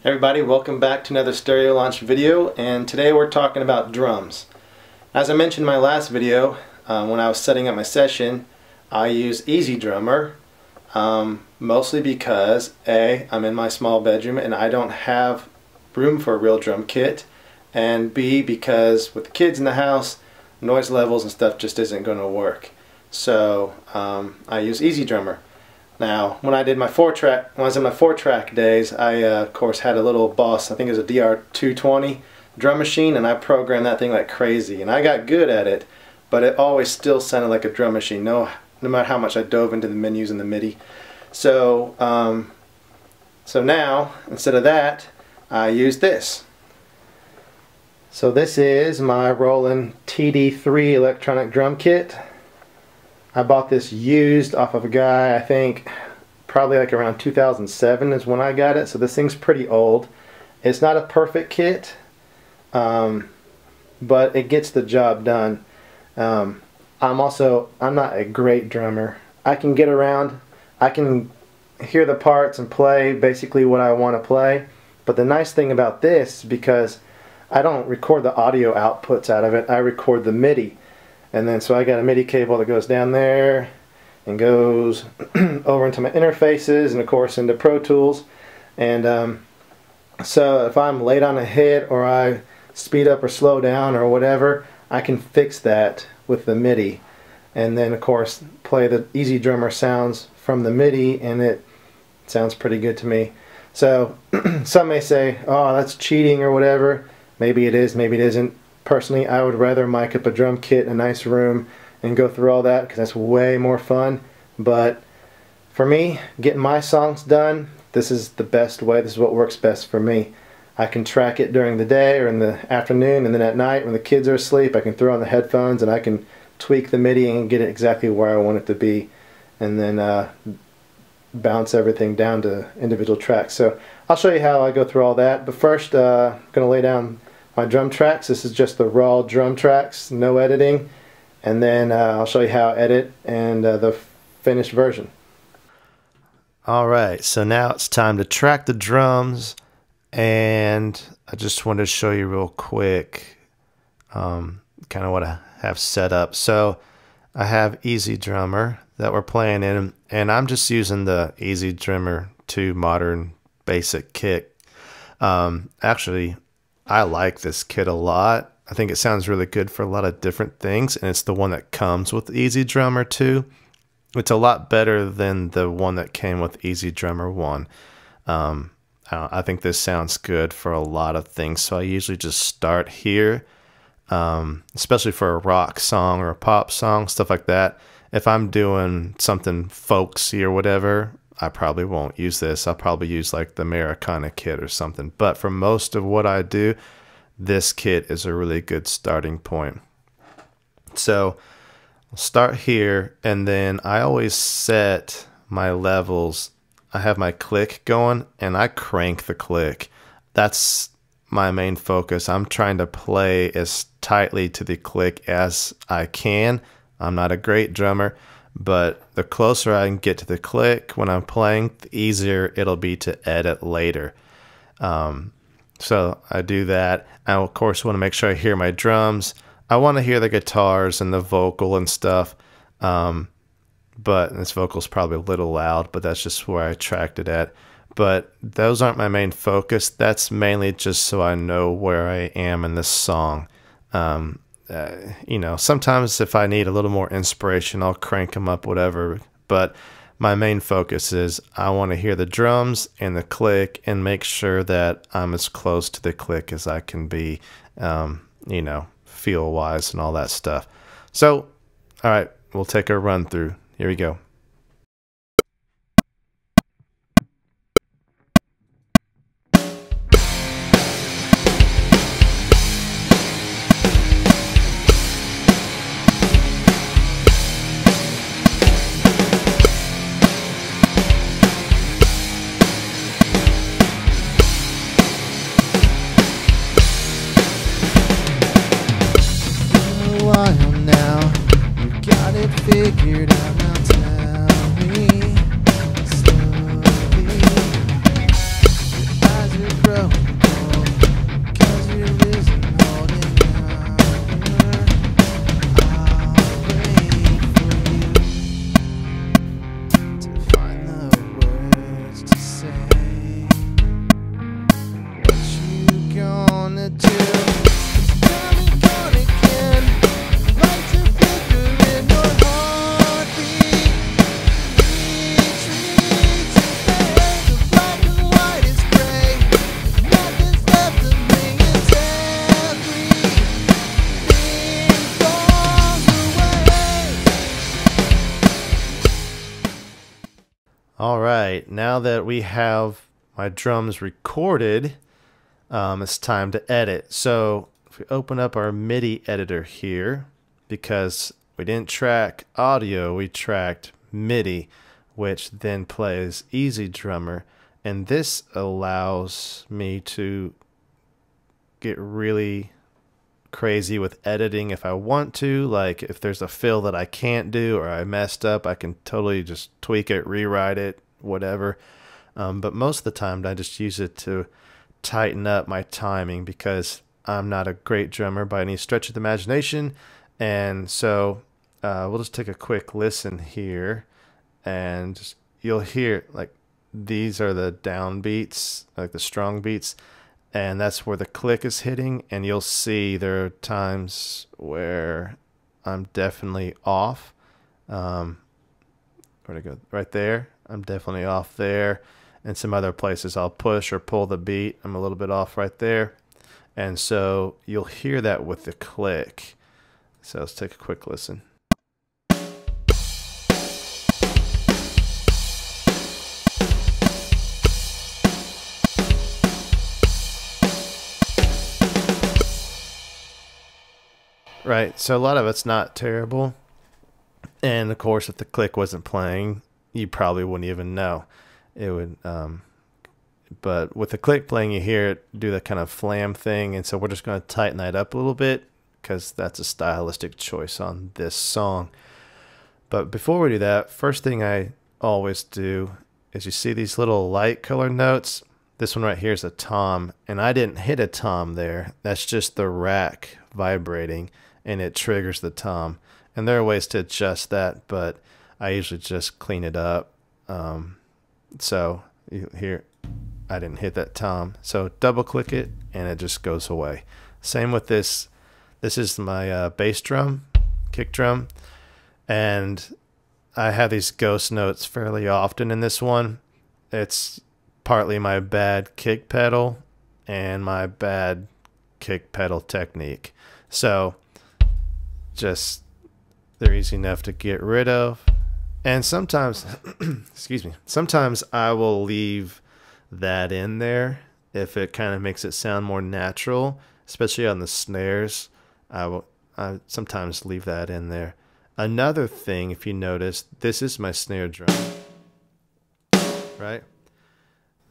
Everybody, welcome back to another stereo launch video, and today we're talking about drums. As I mentioned in my last video, when I was setting up my session, I use EZdrummer, mostly because A, I'm in my small bedroom and I don't have room for a real drum kit, and B, because with the kids in the house, noise levels and stuff just isn't going to work. So I use EZdrummer. Now, when I was in my 4-track days, I of course had a little Boss, I think it was a DR220 drum machine, and I programmed that thing like crazy, and I got good at it, but it always still sounded like a drum machine, no matter how much I dove into the menus and the MIDI. So, now, instead of that, I use this. So this is my Roland TD-3 electronic drum kit. I bought this used off of a guy, I think probably like around 2007 is when I got it, so this thing's pretty old. It's not a perfect kit, but it gets the job done. I'm not a great drummer. I can get around, I can hear the parts and play basically what I want to play, but the nice thing about this, because I don't record the audio outputs out of it, I record the MIDI. And then so I got a MIDI cable that goes down there and goes over into my interfaces and of course into Pro Tools. And so if I'm late on a hit or I speed up or slow down or whatever, I can fix that with the MIDI. And then of course play the EZdrummer sounds from the MIDI, and it sounds pretty good to me. So some may say, oh, that's cheating or whatever. Maybe it is, maybe it isn't. Personally, I would rather mic up a drum kit in a nice room and go through all that, because that's way more fun. But for me, getting my songs done, this is the best way. This is what works best for me. I can track it during the day or in the afternoon, and then at night when the kids are asleep, I can throw on the headphones and I can tweak the MIDI and get it exactly where I want it to be, and then bounce everything down to individual tracks. So I'll show you how I go through all that. But first, I'm going to lay down my drum tracks. This is just the raw drum tracks, no editing, and then I'll show you how I edit and the finished version. Alright, so now it's time to track the drums, and I just wanted to show you real quick kind of what I have set up. So I have EZdrummer that we're playing in, and I'm just using the EZdrummer 2 Modern Basic Kit. Actually, I like this kit a lot. I think it sounds really good for a lot of different things, and it's the one that comes with EZdrummer 2. It's a lot better than the one that came with EZdrummer 1. I think this sounds good for a lot of things, so I usually just start here, especially for a rock song or a pop song, stuff like that. If I'm doing something folksy or whatever, I probably won't use this. I'll probably use like the Americana kit or something. But for most of what I do, this kit is a really good starting point. So I'll start here, and then I always set my levels. I have my click going, and I crank the click. That's my main focus. I'm trying to play as tightly to the click as I can. I'm not a great drummer, but the closer I can get to the click when I'm playing, the easier it'll be to edit later. So I do that. I, of course, want to make sure I hear my drums. I want to hear the guitars and the vocal and stuff. But this vocal's probably a little loud, but that's just where I tracked it at. But those aren't my main focus. That's mainly just so I know where I am in this song. You know, sometimes if I need a little more inspiration, I'll crank them up, whatever. But my main focus is I want to hear the drums and the click and make sure that I'm as close to the click as I can be, you know, feel-wise and all that stuff. So, all right, we'll take a run through. Here we go. Figured out, now tell me slowly. Your eyes are All right, now that we have my drums recorded, it's time to edit. So if we open up our MIDI editor here, because we didn't track audio, we tracked MIDI, which then plays Easy Drummer. And this allows me to get really crazy with editing if I want to. Like if there's a fill that I can't do or I messed up, I can totally just tweak it, rewrite it, whatever. But most of the time I just use it to tighten up my timing, because I'm not a great drummer by any stretch of the imagination. And so we'll just take a quick listen here, and just, you'll hear like these are the down beats, like the strong beats, and that's where the click is hitting. And you'll see there are times where I'm definitely off. Where'd I go? Right there. I'm definitely off there. And some other places I'll push or pull the beat. I'm a little bit off right there. And so you'll hear that with the click. So let's take a quick listen. Right, so a lot of it's not terrible. And of course, if the click wasn't playing, you probably wouldn't even know. It would, but with the click playing, you hear it do that kind of flam thing. And so we're just going to tighten that up a little bit, because that's a stylistic choice on this song. But before we do that, first thing I always do is, you see these little light color notes? This one right here is a tom, and I didn't hit a tom there. That's just the rack vibrating, and it triggers the tom. And there are ways to adjust that, but I usually just clean it up. So you hear I didn't hit that tom. So double click it and it just goes away. Same with this. This is my bass drum, kick drum. And I have these ghost notes fairly often in this one. It's partly my bad kick pedal and my bad kick pedal technique. So just, they're easy enough to get rid of. And sometimes, excuse me, sometimes I will leave that in there if it kind of makes it sound more natural, especially on the snares. I sometimes leave that in there. Another thing, if you notice, this is my snare drum, right?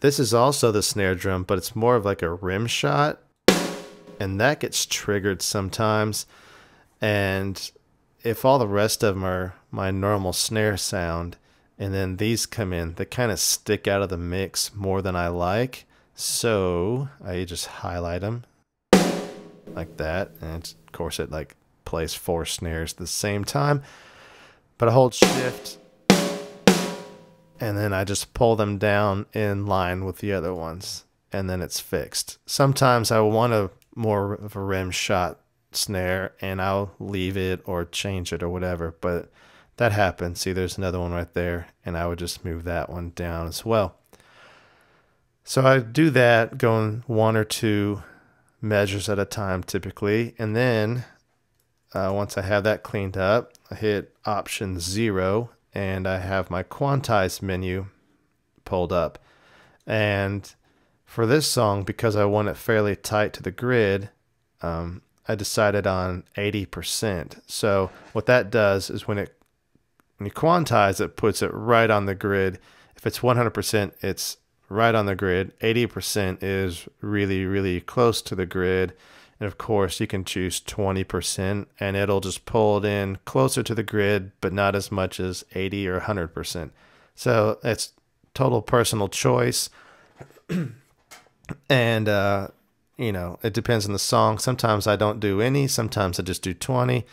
This is also the snare drum, but it's more of like a rim shot, and that gets triggered sometimes. And if all the rest of them are my normal snare sound, and then these come in, they kind of stick out of the mix more than I like. So I just highlight them like that. And of course it like plays 4 snares at the same time. But I hold shift, and then I just pull them down in line with the other ones, and then it's fixed. Sometimes I want a more of a rim shot snare, and I'll leave it or change it or whatever, but that happens. See, there's another one right there, and I would just move that one down as well. So I do that, going 1 or 2 measures at a time typically, and then once I have that cleaned up, I hit option 0, and I have my quantize menu pulled up. And for this song, because I want it fairly tight to the grid, I decided on 80%. So what that does is when you quantize, it puts it right on the grid. If it's 100%, it's right on the grid. 80% is really, really close to the grid. And of course, you can choose 20%, and it'll just pull it in closer to the grid, but not as much as 80 or 100%. So it's total personal choice. And, you know, it depends on the song. Sometimes I don't do any. Sometimes I just do 20.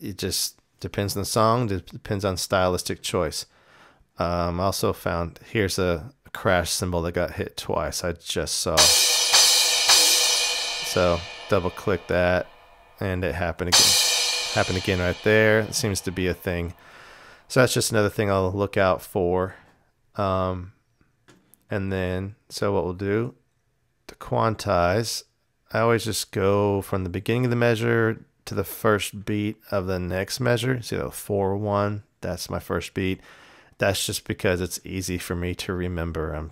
It just depends on the song. It depends on stylistic choice. I also found, here's a crash cymbal that got hit twice. I just saw. So double click that, and it happened again. Happened again right there. It seems to be a thing. So that's just another thing I'll look out for. And then, so what we'll do to quantize, I always just go from the beginning of the measure to the first beat of the next measure. See the 4-1, that's my first beat. That's just because it's easy for me to remember. I'm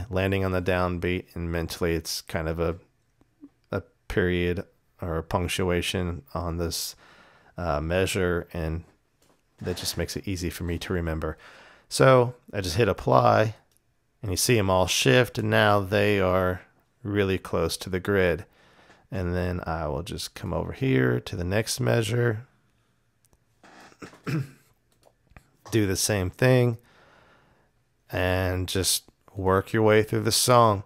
landing on the downbeat, and mentally it's kind of a period or a punctuation on this measure, and that just makes it easy for me to remember. So I just hit apply, and you see them all shift, and now they are really close to the grid. And then I will just come over here to the next measure, do the same thing, and just work your way through the song.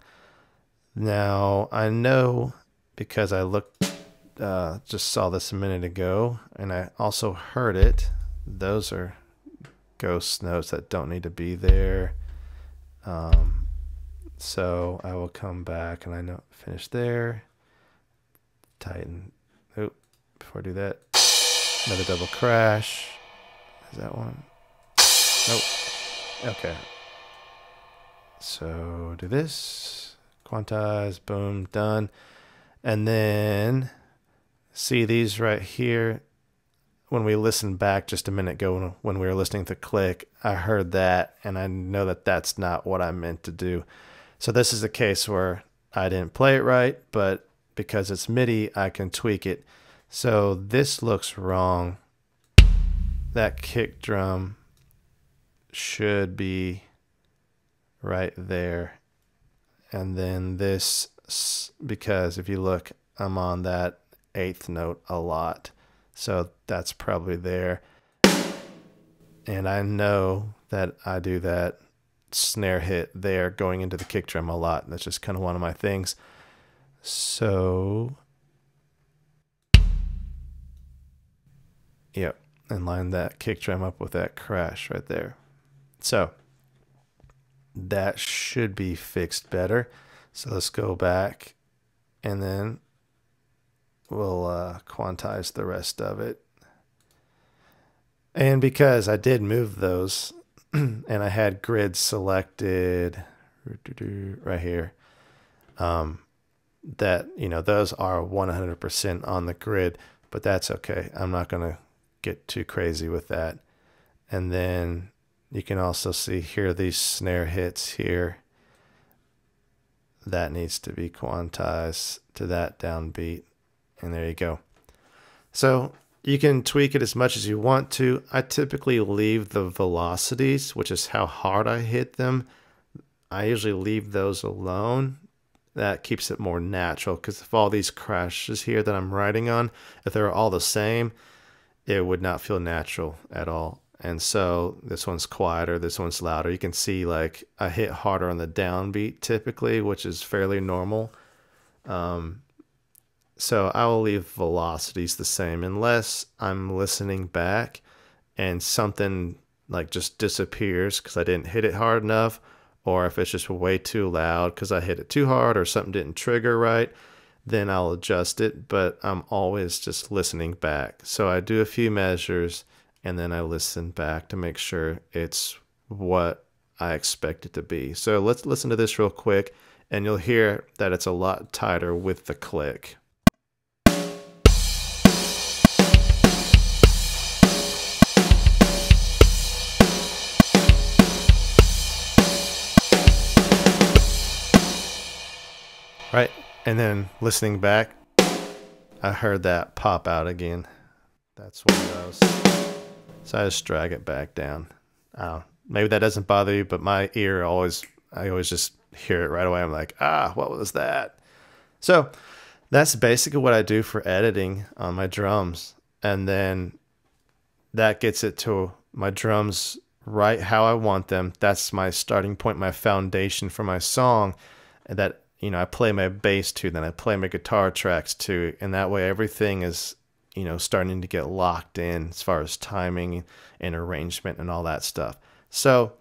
Now I know, because I just saw this a minute ago, and I also heard it, those are ghost notes that don't need to be there. So I will come back, and I know finish there, tighten. Oh, before I do that, another double crash. Is that one? Nope. Okay. So do this, quantize, boom, done. And then see these right here. When we listened back just a minute ago, when we were listening to click, I heard that, and I know that that's not what I meant to do. So this is a case where I didn't play it right, but because it's MIDI, I can tweak it. So this looks wrong. That kick drum should be right there. And then this, because if you look, I'm on that 8th note a lot. So that's probably there. And I know that I do that snare hit there going into the kick drum a lot. That's just kind of one of my things. So, yep, and line that kick drum up with that crash right there. So that should be fixed better. So let's go back, and then we'll quantize the rest of it. And because I did move those, and I had grid selected right here, that, you know, those are 100% on the grid, but that's okay. I'm not going to get too crazy with that. And then you can also see here these snare hits here. That needs to be quantized to that downbeat. And there you go. So you can tweak it as much as you want to. I typically leave the velocities, which is how hard I hit them. I usually leave those alone. That keeps it more natural, because if all these crashes here that I'm writing on, if they're all the same, it would not feel natural at all. And so this one's quieter, this one's louder. You can see like I hit harder on the downbeat typically, which is fairly normal. So I will leave velocities the same unless I'm listening back and something like just disappears because I didn't hit it hard enough, or if it's just way too loud because I hit it too hard or something didn't trigger right, then I'll adjust it. But I'm always just listening back. So I do a few measures and then I listen back to make sure it's what I expect it to be. So let's listen to this real quick, and you'll hear that it's a lot tighter with the click. Right, and then listening back, I heard that pop out again. That's one of those. So I just drag it back down. Maybe that doesn't bother you, but my ear I always just hear it right away. I'm like, what was that? So that's basically what I do for editing on my drums. And then that gets it to my drums right how I want them. That's my starting point, my foundation for my song. And that, you know, I play my bass to, then I play my guitar tracks to, and that way everything is, you know, starting to get locked in as far as timing and arrangement and all that stuff. So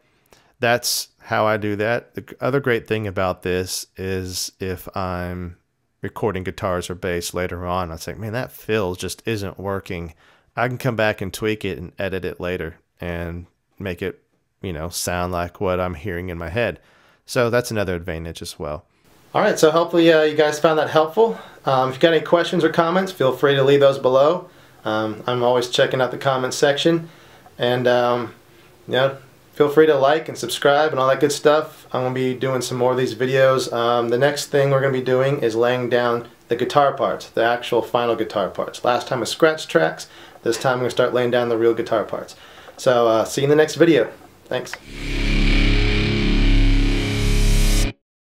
that's how I do that. The other great thing about this is if I'm recording guitars or bass later on, I say, man, that fill just isn't working. I can come back and tweak it and edit it later and make it, you know, sound like what I'm hearing in my head. So that's another advantage as well. All right, so hopefully you guys found that helpful. If you got any questions or comments, feel free to leave those below. I'm always checking out the comment section. And, you know, feel free to like and subscribe and all that good stuff. I'm going to be doing some more of these videos. The next thing we're going to be doing is laying down the guitar parts, the actual final guitar parts. Last time was scratch tracks. This time I'm going to start laying down the real guitar parts. So see you in the next video. Thanks.